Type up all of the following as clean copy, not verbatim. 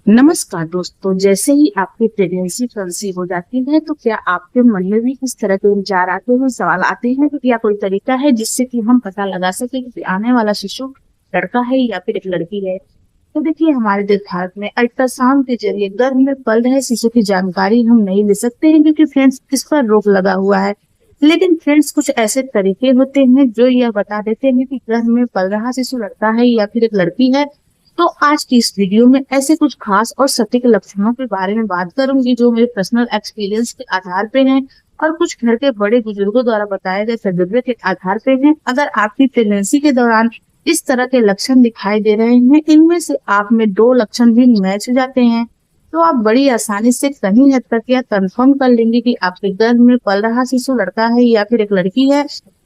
नमस्कार दोस्तों। जैसे ही आपकी प्रेगनेंसी कंसीव हो जाती है तो क्या आपके मन में भी इस तरह के विचार आते हैं, सवाल आते हैं कि क्या कोई तरीका है जिससे कि हम पता लगा सके कि आने वाला शिशु लड़का है या फिर एक लड़की है। तो देखिए, हमारे देश भारत में अल्ट्रासाउंड के जरिए गर्भ में पल रहे शिशु की जानकारी हम नहीं ले सकते हैं, क्योंकि फ्रेंड्स इस पर रोक लगा हुआ है। लेकिन फ्रेंड्स, कुछ ऐसे तरीके होते हैं जो यह बता देते हैं कि गर्भ में पल रहा शिशु लड़का है या फिर एक लड़की है। तो आज की इस वीडियो में ऐसे कुछ खास और सटीक लक्षणों के बारे में बात करूंगी जो मेरे पर्सनल एक्सपीरियंस के आधार पे हैं और कुछ घर के बड़े बुजुर्गों द्वारा बताए गए तजुर्बे के आधार पे हैं। अगर आपकी प्रेगनेंसी के दौरान इस तरह के लक्षण दिखाई दे रहे हैं, इनमें से आप में दो लक्षण भी मैच हो जाते हैं, तो आप बड़ी आसानी से कहीं हद तक यह कंफर्म कर लेंगे कि आपके गर्भ में पल रहा शिशु लड़का है या फिर एक लड़की है।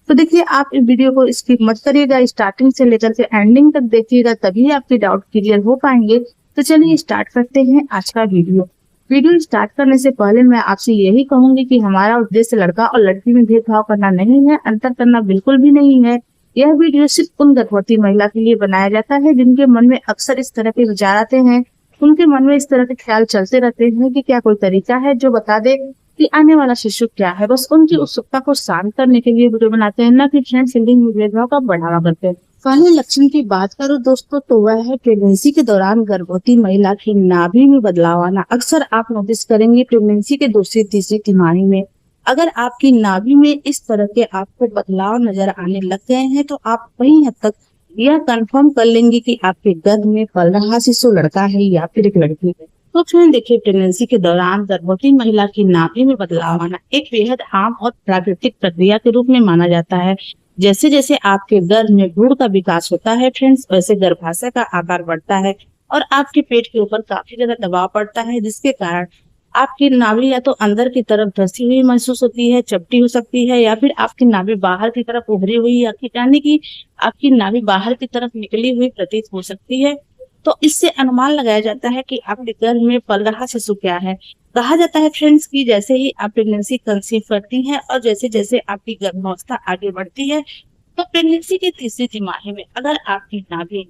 तो देखिए, आप इस वीडियो को स्किप मत करिएगा, स्टार्टिंग से लेकर के एंडिंग तक देखिएगा, तभी आपके डाउट क्लियर हो पाएंगे। तो चलिए स्टार्ट करते हैं आज का वीडियो स्टार्ट करने से पहले मैं आपसे यही कहूंगी कि हमारा उद्देश्य लड़का और लड़की में भेदभाव करना नहीं है, अंतर करना बिल्कुल भी नहीं है। यह वीडियो सिर्फ उन गर्भवती महिला के लिए बनाया जाता है जिनके मन में अक्सर इस तरह के विचार आते हैं, उनके मन में इस तरह के ख्याल चलते रहते हैं कि क्या कोई तरीका है जो बता दे कि आने वाला शिशु क्या है। बस उनकी उत्सुकता को शांत करने के लिए वीडियो बनाते हैं, न कि फ्रेंड फीलिंग भेदभाव का बढ़ावा करते हैं। पहले लक्षण की बात करूं दोस्तों, तो वह है प्रेगनेंसी के दौरान गर्भवती महिला की नाभि में बदलाव आना। अक्सर आप नोटिस करेंगे प्रेगनेंसी के दूसरी तीसरी तिमाही में अगर आपकी नाभि में इस तरह के आपको बदलाव नजर आने लग गए हैं, तो आप कहीं हद तक यह कंफर्म कर लेंगे कि आपके गर्भ में पल रहा शिशु लड़का है या फिर एक लड़की है। तो फ्रेंड देखिए, प्रेगनेंसी के दौरान गर्भवती महिला की नाभि में बदलाव आना एक बेहद आम और प्राकृतिक प्रक्रिया के रूप में माना जाता है। जैसे जैसे आपके गर्भ में भ्रूण का विकास होता है फ्रेंड्स, वैसे गर्भाशय का आकार बढ़ता है और आपके पेट के ऊपर काफी ज्यादा दबाव पड़ता है, जिसके कारण आपकी नाभि या तो अंदर की तरफ धंसी हुई महसूस होती है, चपटी हो सकती है, या फिर आपकी नाभि बाहर की तरफ उभरी हुई, यानी कि आपकी नाभि बाहर की तरफ निकली हुई प्रतीत हो सकती है। तो इससे अनुमान लगाया जाता है कि आपके गर्भ में पल रहा शिशु क्या है। कहा जाता है फ्रेंड्स कि जैसे ही आप प्रेगनेंसी कंसीव करती हैं और जैसे जैसे आपकी गर्भावस्था आगे बढ़ती है, तो प्रेगनेंसी की तीसरी तिमाही में अगर आपकी नाभि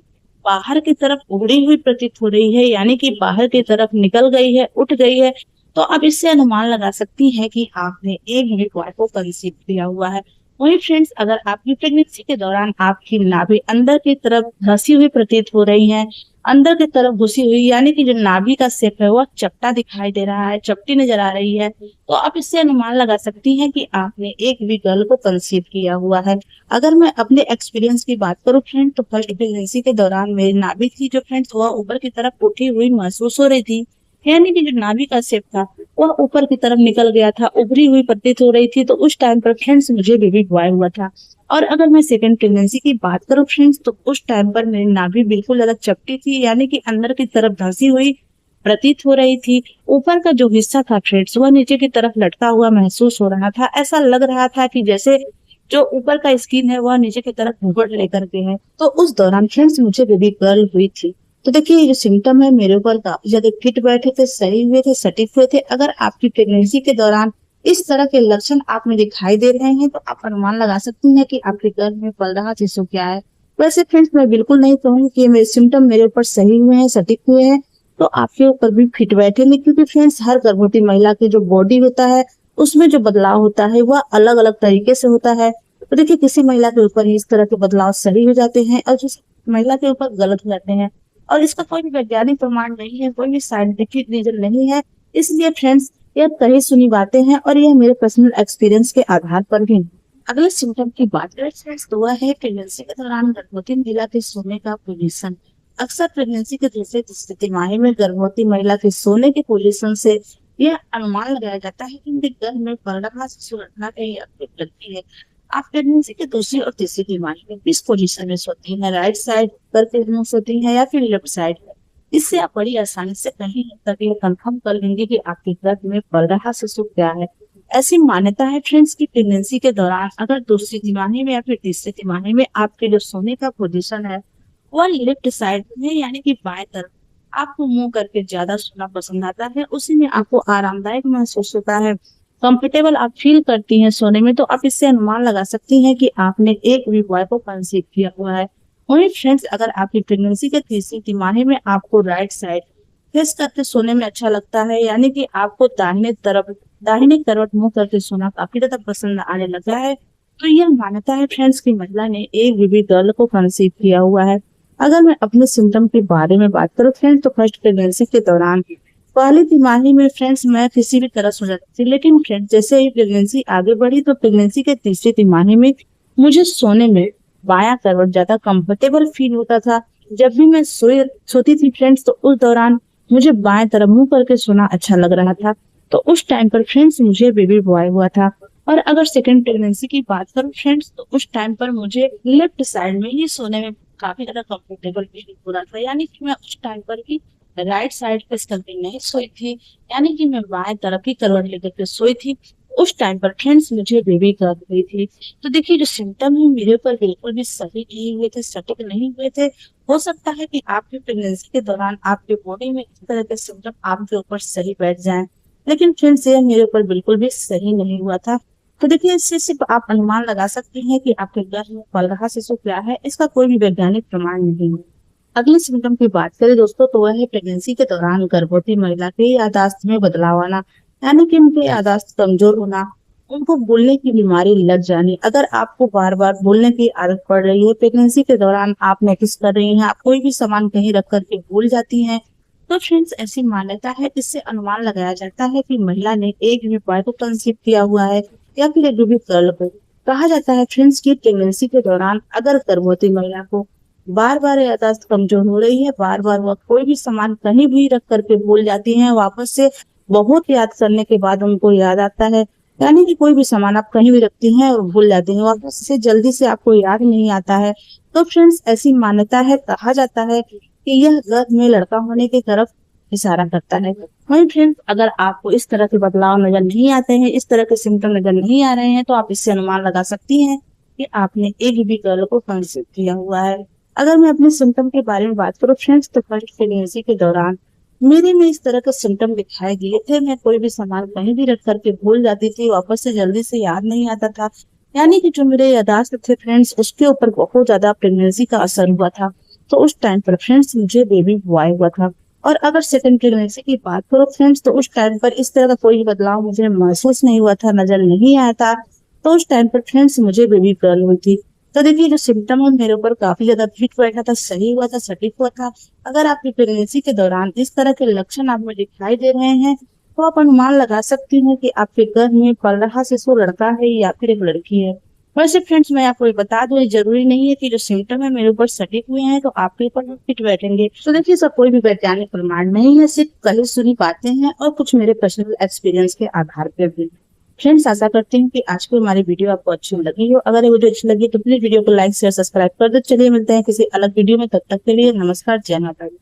बाहर की तरफ उभरी हुई प्रतीत हो रही है, यानी कि बाहर की तरफ निकल गई है, उठ गई है, तो आप इससे अनुमान लगा सकती हैं कि आपने एक बॉय को कंसीव किया हुआ है। वही फ्रेंड्स, अगर आपकी प्रेगनेंसी के दौरान आपकी नाभि अंदर की तरफ धंसी हुई प्रतीत हो रही है, अंदर की तरफ घुसी हुई, यानी कि जो नाभि का शेप है वह चपटा दिखाई दे रहा है, चपटी नजर आ रही है, तो आप इससे अनुमान लगा सकती हैं कि आपने एक भी गर्ल को कंसीव किया हुआ है। अगर मैं अपने एक्सपीरियंस की बात करूं फ्रेंड, तो फर्स्ट प्रेगनेंसी के दौरान मेरी नाभि थी जो फ्रेंड्स वह ऊपर की तरफ उठी हुई महसूस हो रही थी, यानी कि जो नाभि का शेप था वह ऊपर की तरफ निकल गया था, उभरी हुई प्रतीत हो रही थी। तो उस टाइम पर फ्रेंड्स मुझे बेबी बॉय हुआ था। और अगर मैं सेकंड प्रेगनेंसी की बात करूं फ्रेंड्स, तो उस टाइम पर मेरी नाभि बिल्कुल ज्यादा चपटी थी, यानी कि अंदर की तरफ धंसी हुई प्रतीत हो रही थी। ऊपर का जो हिस्सा था फ्रेंड्स वह नीचे की तरफ लटका हुआ महसूस हो रहा था। ऐसा लग रहा था कि जैसे जो ऊपर का स्किन है वह नीचे की तरफ घूंघट लेकर के है। तो उस दौरान फ्रेंड्स मुझे बेबी गर्ल हुई थी। तो देखिए, ये जो सिम्टम है मेरे ऊपर काफी ज्यादा फिट बैठे थे, सही हुए थे, सटीक हुए थे। अगर आपकी प्रेगनेंसी के दौरान इस तरह के लक्षण आप में दिखाई दे रहे हैं, तो आप अनुमान लगा सकती हैं कि आपके गर्भ में पल रहा शिशु क्या है। वैसे फ्रेंड्स, मैं बिल्कुल नहीं कहूंगी कि मेरे सिम्टम मेरे ऊपर सही हुए हैं, सटीक हुए हैं, तो आपके ऊपर भी फिट बैठेंगे, क्योंकि फ्रेंड्स हर गर्भवती महिला की जो बॉडी होता है उसमें जो बदलाव होता है वह अलग अलग तरीके से होता है। तो देखिए, किसी महिला के ऊपर इस तरह के बदलाव सही हो जाते हैं और किसी महिला के ऊपर गलत हो जाते हैं, और इसका कोई भी वैज्ञानिक प्रमाण नहीं है, कोई भी साइंटिफिक रीजन नहीं है। इसलिए फ्रेंड्स, यह कही सुनी बातें हैं और यह मेरे पर्सनल एक्सपीरियंस के आधार पर भी। अगले सिम्टम की बात करें फ्रेंड्स, तो वह है प्रेगनेंसी के दौरान गर्भवती महिला के सोने का पोजीशन। अक्सर प्रेगनेंसी के दूसरे तीसरे तिमाही में गर्भवती महिला के सोने के पोजीशन से यह अनुमान लगाया जाता है कि उनके गर्भ में पल रहा शिशु लड़का है या फिर लड़की है। आप प्रेगनेंसी के दूसरी और तीसरी तिमाही में किस पोजीशन में सोती हैं, राइट साइड करके सोती हैं या फिर लेफ्ट साइड? इससे आप बड़ी आसानी से कहीं तक ये कंफर्म कर लेंगे कि आपके गर्भ में पल रहा शिशु क्या है। ऐसी मान्यता है फ्रेंड्स कि प्रेगनेंसी के दौरान अगर दूसरी तिमाही में या फिर तीसरी तिमाही में आपके जो सोने का पोजीशन है वह लेफ्ट साइड में, यानी कि बाएं तरफ आपको मुंह करके ज्यादा सोना पसंद आता है, उसी में आपको आरामदायक महसूस होता है, कंफर्टेबल आप फील करती हैं सोने में, तो आप इससे अनुमान लगा सकती हैं कि आपने एक भी बॉय को कंसीव किया हुआ है। वही फ्रेंड्स, अगर आपकी प्रेगनेंसी के तीसरी तिमाही में आपको राइट साइड फेस करके सोने में अच्छा लगता है, यानी कि आपको दाहिने करवट मुंह करके सोना काफी ज्यादा पसंद आने लगा है। तो यह मान्यता है फ्रेंड्स की महिला ने एक बेबी गर्ल को कंसीव किया हुआ है। अगर मैं अपने सिम्टम के बारे में बात करूं फ्रेंड्स, तो फर्स्ट प्रेगनेंसी के दौरान पहली तिमाही में फ्रेंड्स मैं किसी भी तरह सो जाती थी, लेकिन फ्रेंड्स जैसे ही प्रेगनेंसी आगे बढ़ी तो प्रेगनेंसी के तीसरी तिमाही में मुझे सोने में बायां करवट ज्यादा कंफर्टेबल फील होता था। जब भी मैं सोती थी फ्रेंड्स, तो उस दौरान मुझे बाएं तरफ मुंह करके सोना अच्छा लग रहा था। तो उस टाइम पर फ्रेंड्स मुझे बेबी बॉय हुआ था। और अगर सेकंड प्रेगनेंसी की बात करूं फ्रेंड्स, तो उस टाइम पर मुझे लेफ्ट साइड में ही सोने में काफी ज्यादा कंफर्टेबल फील हो रहा था, यानी कि मैं उस टाइम पर भी राइट साइड पे कभी नहीं सोई थी, यानी कि मैं बाएं तरफ ही करवट लेकर के सोई थी। उस टाइम पर फ्रेंड्स मुझे बेबी गर्ल हुई थी। तो देखिए, जो सिम्टम है मेरे ऊपर बिल्कुल भी सही नहीं हुए थे, सटीक नहीं हुए थे। हो सकता है कि आपकी प्रेगनेंसी के दौरान आपके बॉडी में इस तरह के सिम्टम आपके ऊपर सही बैठ जाएं, लेकिन फ्रेंड्स ये मेरे ऊपर बिल्कुल भी सही नहीं हुआ था। तो देखिए, इससे सिर्फ आप अनुमान लगा सकते हैं कि आपके गर्भ में पल रहा शिशु क्या है, इसका कोई भी वैज्ञानिक प्रमाण नहीं है। अगले सिम्टम की बात करें दोस्तों, तो वह है प्रेगनेंसी के दौरान गर्भवती महिला की याददाश्त में बदलाव आना, यानी कि उनकी याददाश्त कमजोर होना, उनको बोलने की बीमारी लग जानी। अगर आपको बार बार बोलने की आदत पड़ रही है प्रेगनेंसी के दौरान, आप नोटिस कर रही हैं आप कोई भी सामान कहीं रख करके भूल जाती हैं, तो फ्रेंड्स ऐसी मान्यता है, इससे अनुमान लगाया जाता है कि महिला ने एक बेबी बॉय को कंसीव किया हुआ है या फिर एक बेबी गर्ल को। कहा जाता है फ्रेंड्स की प्रेगनेंसी के दौरान अगर गर्भवती महिला को बार बार याददाश्त कमजोर हो रही है, बार बार वह कोई भी सामान कहीं भी रख करके भूल जाती हैं, वापस से बहुत याद करने के बाद उनको याद आता है, यानी कि कोई भी सामान आप कहीं भी रखती हैं और भूल जाती हैं, वापस से जल्दी से आपको याद नहीं आता है, तो फ्रेंड्स ऐसी मान्यता है, कहा जाता है कि यह गर्भ में लड़का होने की तरफ इशारा करता है। वहीं फ्रेंड्स, अगर आपको इस तरह के बदलाव नजर नहीं आते हैं, इस तरह के सिम्टम नजर नहीं आ रहे हैं, तो आप इससे अनुमान लगा सकती हैं कि आपने एक बेबी गर्ल को कंसीव किया हुआ है। अगर मैं अपने सिम्टम के बारे में बात करूं फ्रेंड्स, तो फर्स्ट प्रेगनेंसी के दौरान मेरे में इस तरह के सिम्टम दिखाई दिए थे। मैं कोई भी सामान कहीं भी रख करके भूल जाती थी, वापस से जल्दी से याद नहीं आता था, यानी कि जो मेरे यादाश्त थे फ्रेंड्स, उसके ऊपर बहुत ज्यादा प्रेगनेंसी का असर हुआ था। तो उस टाइम पर फ्रेंड्स मुझे बेबी बॉय हुआ था। और अगर सेकंड प्रेगनेंसी की बात करो फ्रेंड्स, तो उस टाइम पर इस तरह का कोई बदलाव मुझे महसूस नहीं हुआ था, नजर नहीं आया था। तो उस टाइम पर फ्रेंड्स मुझे बेबी गर्ल हुई थी। तो देखिए, जो सिम्टम है मेरे ऊपर काफी ज्यादा फिट बैठा था, सही हुआ था, सटीक हुआ था। अगर आपकी प्रेगनेंसी के दौरान इस तरह के लक्षण आप में दिखाई दे रहे हैं, तो आप अनुमान लगा सकती हैं कि आपके गर्भ में पल रहा शिशु लड़का है या फिर एक लड़की है। वैसे फ्रेंड्स, मैं आपको ये बता दूं, ये जरूरी नहीं है कि जो सिम्टम है मेरे ऊपर सटीक हुए हैं तो आपके ऊपर फिट बैठेंगे। तो देखिए, सब कोई भी वैज्ञानिक प्रमाण नहीं है, सिर्फ कही सुनी बातें हैं और कुछ मेरे पर्सनल एक्सपीरियंस के आधार पर भी। फ्रेंड्स, आशा करती हूँ कि आज की हमारी वीडियो आपको अच्छी लगी हो। अगर ये वीडियो अच्छी लगी तो प्लीज वीडियो को लाइक शेयर सब्सक्राइब कर दो। चलिए मिलते हैं किसी अलग वीडियो में, तब तक के लिए नमस्कार, जय माता दी।